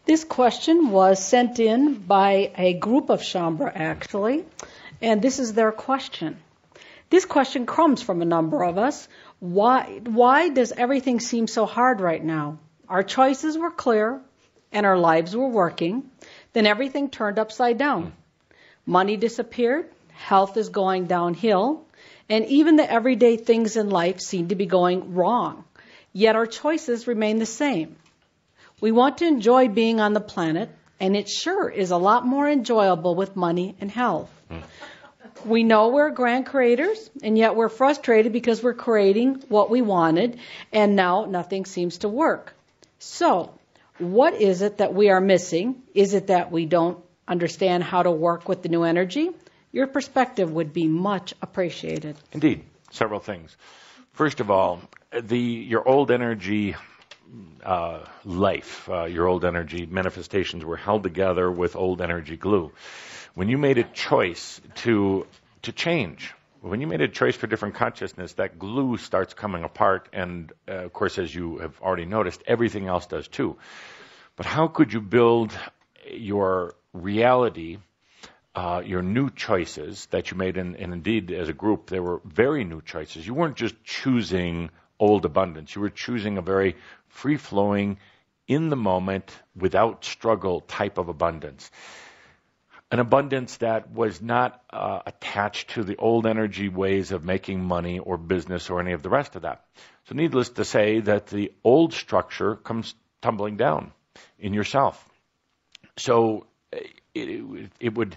This question was sent in by a group of Shambra, actually, and this is their question. This question comes from a number of us. Why does everything seem so hard right now? Our choices were clear, and our lives were working. Then everything turned upside down. Money disappeared, health is going downhill, and even the everyday things in life seem to be going wrong. Yet our choices remain the same. We want to enjoy being on the planet, and it sure is a lot more enjoyable with money and health. We know we're grand creators, and yet we're frustrated because we're creating what we wanted, and now nothing seems to work. So, what is it that we are missing? Is it that we don't understand how to work with the new energy? Your perspective would be much appreciated. Indeed, several things. First of all, your old energy life, your old energy manifestations were held together with old energy glue. When you made a choice to change, when you made a choice for different consciousness, that glue starts coming apart, and of course, as you have already noticed, everything else does too. But how could you build your reality, your new choices that you made, and indeed as a group, they were very new choices. You weren't just choosing old abundance. You were choosing a very free-flowing, in the moment, without struggle type of abundance. An abundance that was not attached to the old energy ways of making money or business or any of the rest of that. So needless to say that the old structure comes tumbling down in yourself. So it would,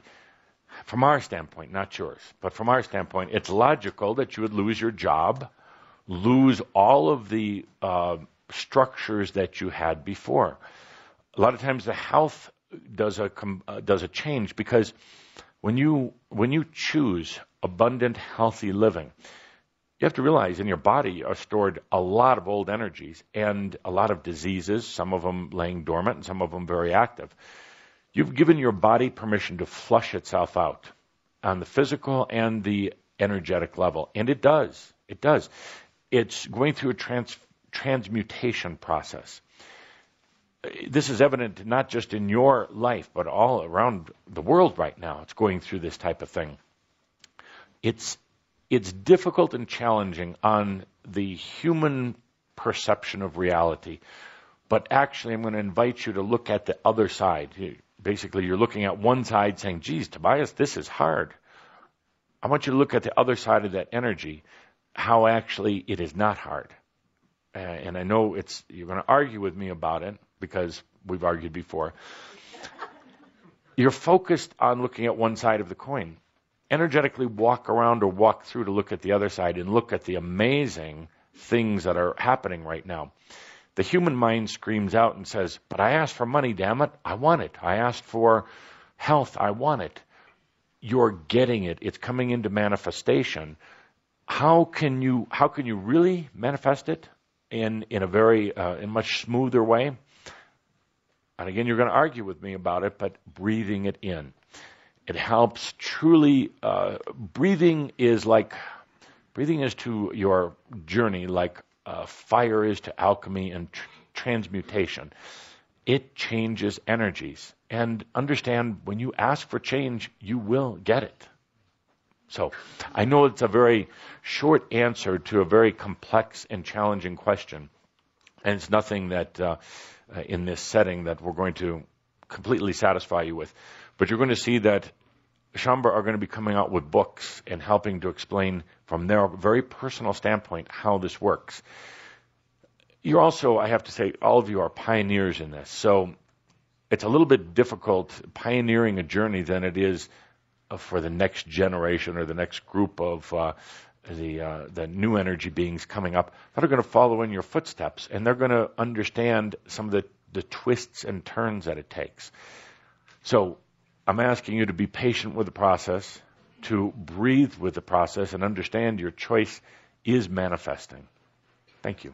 from our standpoint, not yours, but from our standpoint, it's logical that you would lose your job, lose all of the structures that you had before. A lot of times the health does a change, because when you choose abundant, healthy living, you have to realize in your body are stored a lot of old energies and a lot of diseases, some of them laying dormant and some of them very active. You've given your body permission to flush itself out on the physical and the energetic level, and it does. It does. It's going through a transmutation process. This is evident not just in your life, but all around the world right now. It's going through this type of thing. It's difficult and challenging on the human perception of reality. But actually, I'm going to invite you to look at the other side. Basically, you're looking at one side saying, geez, Tobias, this is hard. I want you to look at the other side of that energy, how actually it is not hard. And I know you're going to argue with me about it, because we've argued before. You're focused on looking at one side of the coin. Energetically walk around or walk through to look at the other side and look at the amazing things that are happening right now. The human mind screams out and says, but I asked for money, damn it. I want it. I asked for health. I want it. You're getting it. It's coming into manifestation. How can you really manifest it in a very in much smoother way? And again, you're going to argue with me about it, but breathing it in. It helps truly. Breathing is to your journey like fire is to alchemy and transmutation. It changes energies. And understand, when you ask for change, you will get it. So I know it's a very short answer to a very complex and challenging question. And it's nothing that in this setting that we're going to completely satisfy you with. But you're going to see that Shambra are going to be coming out with books and helping to explain from their very personal standpoint how this works. You're also, I have to say, all of you are pioneers in this. So it's a little bit difficult pioneering a journey than it is for the next generation or the next group of the new energy beings coming up that are going to follow in your footsteps, and they're going to understand some of the twists and turns that it takes. So I'm asking you to be patient with the process, to breathe with the process, and understand your choice is manifesting. Thank you.